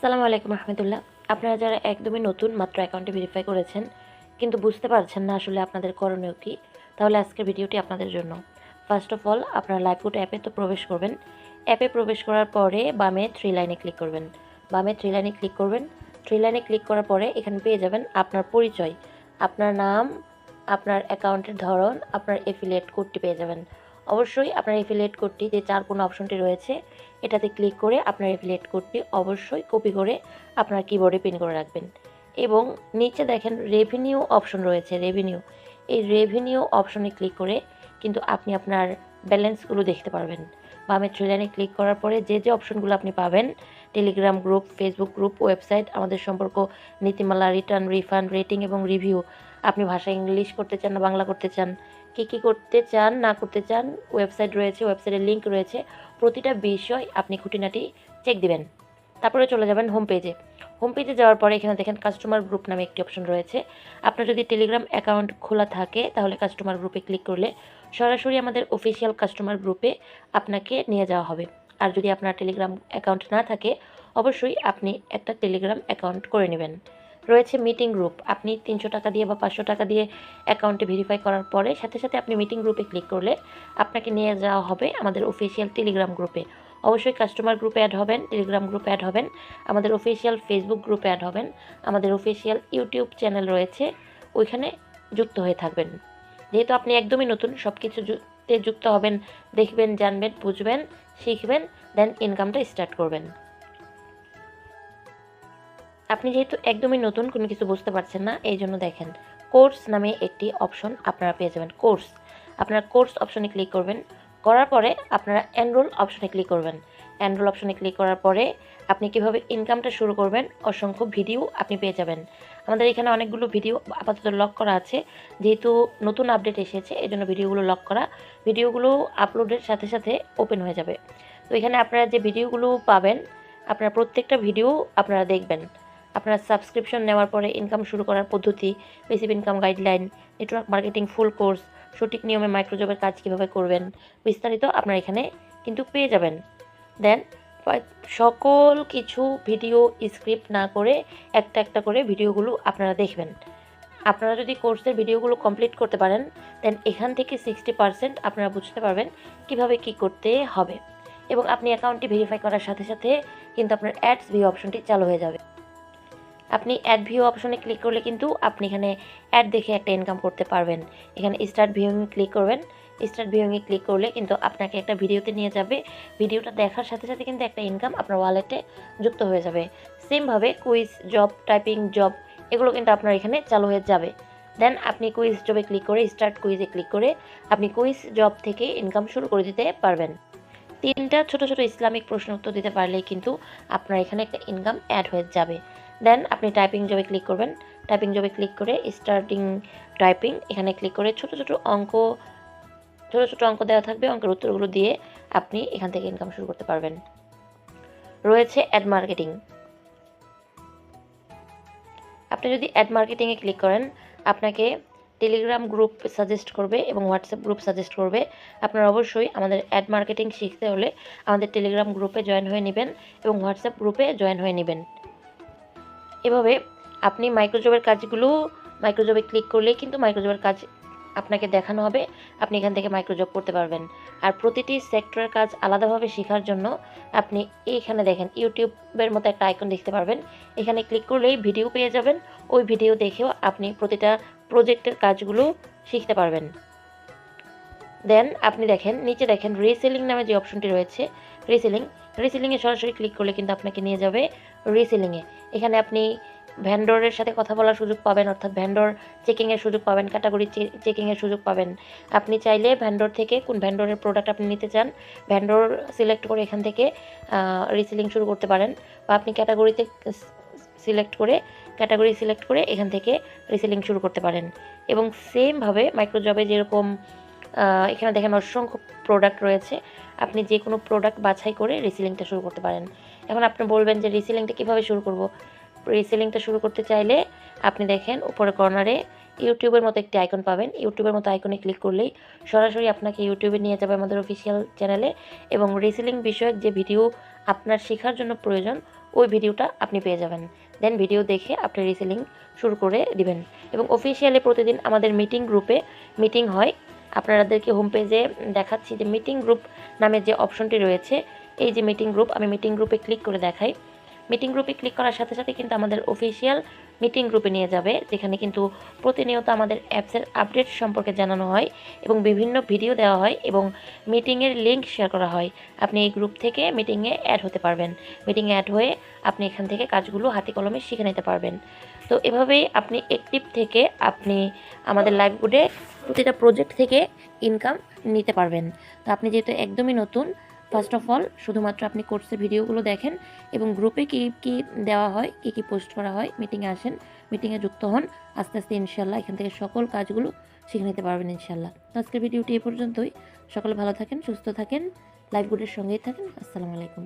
আসসালামু আলাইকুম রহমতুল্লাহ। আপনারা যারা একদমই নতুন মাত্র অ্যাকাউন্টে ভেরিফাই করেছেন কিন্তু বুঝতে পারছেন না আসলে আপনাদের করণীয় কী, তাহলে আজকের ভিডিওটি আপনাদের জন্য। ফার্স্ট অফ অল আপনারা লাইভকুট অ্যাপে তো প্রবেশ করবেন। অ্যাপে প্রবেশ করার পরে বামে 3 লাইনে ক্লিক করবেন। বামে 3 লাইনে ক্লিক করবেন। 3 লাইনে ক্লিক করার পরে এখানে পেয়ে যাবেন আপনার পরিচয়, আপনার নাম, আপনার অ্যাকাউন্টের ধরন, আপনার এফিলিয়েট কোডটি পেয়ে যাবেন। অবশ্যই আপনার এফিলিয়েট কোডটি যে 4 কোণ অপশনটি রয়েছে এটাতে ক্লিক করে আপনার এফিলিয়েট কোডটি অবশ্যই কপি করে আপনার কিবোর্ডে পিন করে রাখবেন। এবং নিচে দেখেন রেভিনিউ অপশন রয়েছে, এই রেভিনিউ অপশনে ক্লিক করে কিন্তু আপনি আপনার ব্যালেন্সগুলো দেখতে পারবেন। বামে 3 লাইনে ক্লিক করার পরে যে অপশনগুলো আপনি পাবেন, Telegram group, Facebook group, website, আমাদের সম্পর্ক, নীতিমালা, রিটার্ন, রিফান্ড, রেটিং এবং রিভিউ, আপনি ভাষা ইংলিশ করতে চান না বাংলা করতে চান, কী করতে চান না করতে চান, ওয়েবসাইট রয়েছে, ওয়েবসাইটের লিঙ্ক রয়েছে, প্রতিটা বিষয় আপনি খুঁটিনাটি চেক দিবেন। তারপরে চলে যাবেন হোম পেজে। হোম পেজে যাওয়ার পরে এখানে দেখেন কাস্টমার গ্রুপ নামে একটি অপশন রয়েছে। আপনার যদি টেলিগ্রাম অ্যাকাউন্ট খোলা থাকে তাহলে কাস্টমার গ্রুপে ক্লিক করলে সরাসরি আমাদের অফিসিয়াল কাস্টমার গ্রুপে আপনাকে নিয়ে যাওয়া হবে। আর যদি আপনার টেলিগ্রাম অ্যাকাউন্ট না থাকে অবশ্যই আপনি একটা টেলিগ্রাম অ্যাকাউন্ট করে নেবেন। রয়েছে মিটিং গ্রুপ, আপনি 300 টাকা দিয়ে বা 500 টাকা দিয়ে অ্যাকাউন্টে ভেরিফাই করার পরে সাথে সাথে আপনি মিটিং গ্রুপে ক্লিক করলে আপনাকে নিয়ে যাওয়া হবে আমাদের অফিসিয়াল টেলিগ্রাম গ্রুপে। অবশ্যই কাস্টমার গ্রুপে অ্যাড হবেন, টেলিগ্রাম গ্রুপে অ্যাড হবেন, আমাদের অফিসিয়াল ফেসবুক গ্রুপে অ্যাড হবেন, আমাদের অফিসিয়াল ইউটিউব চ্যানেল রয়েছে ওইখানে যুক্ত হয়ে থাকবেন। যেহেতু আপনি একদমই নতুন, সব কিছুতে যুক্ত হবেন, দেখবেন, জানবেন, বুঝবেন, শিখবেন, দেন ইনকামটা স্টার্ট করবেন। আপনি যেহেতু একদমই নতুন, কোনো কিছু বুঝতে পারছেন না, এই জন্য দেখেন কোর্স নামে একটি অপশন আপনারা পেয়ে যাবেন। কোর্স, আপনারা কোর্স অপশনে ক্লিক করবেন। করার পরে আপনারা এনরোল অপশনে ক্লিক করবেন। এনরোল অপশনে ক্লিক করার পরে আপনি কিভাবে ইনকামটা শুরু করবেন অসংখ্য ভিডিও আপনি পেয়ে যাবেন। আমাদের এখানে অনেকগুলো ভিডিও আপাতত লক করা আছে, যেহেতু নতুন আপডেট এসেছে এই জন্য ভিডিওগুলো লক করা। ভিডিওগুলো আপলোডের সাথে সাথে ওপেন হয়ে যাবে। তো এখানে আপনারা যে ভিডিওগুলো পাবেন আপনারা প্রত্যেকটা ভিডিও আপনারা দেখবেন। আপনার সাবস্ক্রিপশন নেওয়ার পরে ইনকাম শুরু করার পদ্ধতি, basic income guideline, network marketing full course, সঠিক নিয়মে মাইক্রোজবের কাজ কীভাবে করবেন, বিস্তারিত আপনারা এখানে কিন্তু পেয়ে যাবেন। দেন সকল কিছু ভিডিও স্ক্রিপ্ট না করে একটা একটা করে ভিডিওগুলো আপনারা দেখবেন। আপনারা যদি কোর্সের ভিডিওগুলো কমপ্লিট করতে পারেন দেন এখান থেকে 60% আপনারা বুঝতে পারবেন কিভাবে কি করতে হবে। এবং আপনি অ্যাকাউন্টটি ভেরিফাই করার সাথে সাথে কিন্তু আপনার অ্যাডস ভিউ অপশনটি চালু হয়ে যাবে। আপনি অ্যাড ভিউ অপশনে ক্লিক করলে কিন্তু আপনি এখানে অ্যাড দেখে একটা ইনকাম করতে পারবেন। এখানে স্টার্ট ভিউইংয়ে ক্লিক করবেন। স্টার্ট ভিউইংয়ে ক্লিক করলে কিন্তু আপনাকে একটা ভিডিওতে নিয়ে যাবে। ভিডিওটা দেখার সাথে সাথে কিন্তু একটা ইনকাম আপনার ওয়ালেটে যুক্ত হয়ে যাবে। সেমভাবে কুইজ জব, টাইপিং জব, এগুলো কিন্তু আপনার এখানে চালু হয়ে যাবে। দেন আপনি কুইজ জবে ক্লিক করে স্টার্ট কুইজে ক্লিক করে আপনি কুইজ জব থেকে ইনকাম শুরু করে দিতে পারবেন। 3টা ছোট ছোট ইসলামিক প্রশ্ন উত্তর দিতে পারলেই কিন্তু আপনার এখানে একটা ইনকাম অ্যাড হয়ে যাবে। দেন আপনি টাইপিং জবে ক্লিক করবেন। টাইপিং জবে ক্লিক করে স্টার্টিং টাইপিং এখানে ক্লিক করে ছোট ছোট অঙ্ক দেওয়া থাকবে, অঙ্কের উত্তরগুলো দিয়ে আপনি এখান থেকে ইনকাম শুরু করতে পারবেন। রয়েছে অ্যাড মার্কেটিং। আপনি যদি অ্যাড মার্কেটিংয়ে ক্লিক করেন আপনাকে টেলিগ্রাম গ্রুপ সাজেস্ট করবে এবং হোয়াটসঅ্যাপ গ্রুপ সাজেস্ট করবে। আপনারা অবশ্যই আমাদের অ্যাড মার্কেটিং শিখতে হলে আমাদের টেলিগ্রাম গ্রুপে জয়েন হয়ে নেবেন এবং হোয়াটসঅ্যাপ গ্রুপে জয়েন হয়ে নেবেন। এভাবে আপনি মাইক্রোজবে ক্লিক করলেই কিন্তু মাইক্রোজবের কাজ আপনাকে দেখানো হবে, আপনি এখান থেকে মাইক্রোজব করতে পারবেন। আর প্রতিটি সেক্টরের কাজ আলাদাভাবে শেখার জন্য আপনি এইখানে দেখেন ইউটিউবের মতো একটা আইকন দেখতে পারবেন। এখানে ক্লিক করলেই ভিডিও পেয়ে যাবেন, ওই ভিডিও দেখেও আপনি প্রতিটা প্রজেক্টের কাজগুলো শিখতে পারবেন। দেন আপনি দেখেন নিচে দেখেন রিসেলিং নামে যে অপশনটি রয়েছে, রিসেলিংয়ে সরাসরি ক্লিক করলে কিন্তু আপনাকে নিয়ে যাবে রিসেলিংয়ে। এখানে আপনি ভ্যান্ডরের সাথে কথা বলার সুযোগ পাবেন, অর্থাৎ ভ্যান্ডর চেকিংয়ের সুযোগ পাবেন, ক্যাটাগরি চেকিংয়ের সুযোগ পাবেন। আপনি চাইলে ভ্যান্ডর থেকে কোন ভ্যান্ডরের প্রোডাক্ট আপনি নিতে চান ভ্যান্ডর সিলেক্ট করে এখান থেকে রিসেলিং শুরু করতে পারেন, বা আপনি ক্যাটাগরি সিলেক্ট করে এখান থেকে রিসেলিং শুরু করতে পারেন। এবং সেমভাবে মাইক্রোজবে যেরকম এখানে দেখেন অসংখ্য প্রোডাক্ট রয়েছে, আপনি যে কোনো প্রোডাক্ট বাছাই করে রিসেলিংটা শুরু করতে পারেন। এখন আপনি বলবেন যে রিসেলিংটা কীভাবে শুরু করব। রিসেলিংটা শুরু করতে চাইলে আপনি দেখেন উপরে কর্নারে ইউটিউবের মতো একটি আইকন পাবেন। ইউটিউবের মতো আইকনে ক্লিক করলেই সরাসরি আপনাকে ইউটিউবে নিয়ে যাবে আমাদের অফিসিয়াল চ্যানেলে, এবং রিসেলিং বিষয়ক যে ভিডিও আপনার শেখার জন্য প্রয়োজন ওই ভিডিওটা আপনি পেয়ে যাবেন। দেন ভিডিও দেখে আপনি রিসেলিং শুরু করে দিবেন। এবং অফিসিয়ালি প্রতিদিন আমাদের মিটিং গ্রুপে মিটিং হয়। আপনাদেরকে হোম পেজে দেখাচ্ছি যে মিটিং গ্রুপ নামে যে অপশনটি রয়েছে, এই যে মিটিং গ্রুপ, আমি মিটিং গ্রুপে ক্লিক করে দেখাই। মিটিং গ্রুপে ক্লিক করার সাথে সাথে কিন্তু আমাদের অফিসিয়াল মিটিং গ্রুপে নিয়ে যাবে, যেখানে কিন্তু প্রতিনিয়ত আমাদের অ্যাপসের আপডেট সম্পর্কে জানানো হয় এবং বিভিন্ন ভিডিও দেওয়া হয় এবং মিটিংয়ের লিঙ্ক শেয়ার করা হয়। আপনি এই গ্রুপ থেকে মিটিংয়ে অ্যাড হতে পারবেন। মিটিংয়ে অ্যাড হয়ে আপনি এখান থেকে কাজগুলো হাতে কলমে শিখে নিতে পারবেন। তো এভাবেই আপনি অ্যাক্টিভ থেকে আপনি আমাদের লাইভগুডে প্রতিটা প্রজেক্ট থেকে ইনকাম নিতে পারবেন। তো আপনি যেহেতু একদমই নতুন, ফার্স্ট অফ অল শুধুমাত্র আপনি কোর্সের ভিডিওগুলো দেখেন এবং গ্রুপে কী কী দেওয়া হয়, কী কী পোস্ট করা হয়, মিটিংয়ে আসেন, মিটিংয়ে যুক্ত হন। আস্তে আস্তে ইনশাল্লাহ এখান থেকে সকল কাজগুলো শিখে নিতে পারবেন ইনশাল্লাহ। তো আজকের ভিডিওটি এ পর্যন্তই। সকলে ভালো থাকেন, সুস্থ থাকেন, লাইভ গুডের সঙ্গেই থাকেন। আসসালামু আলাইকুম।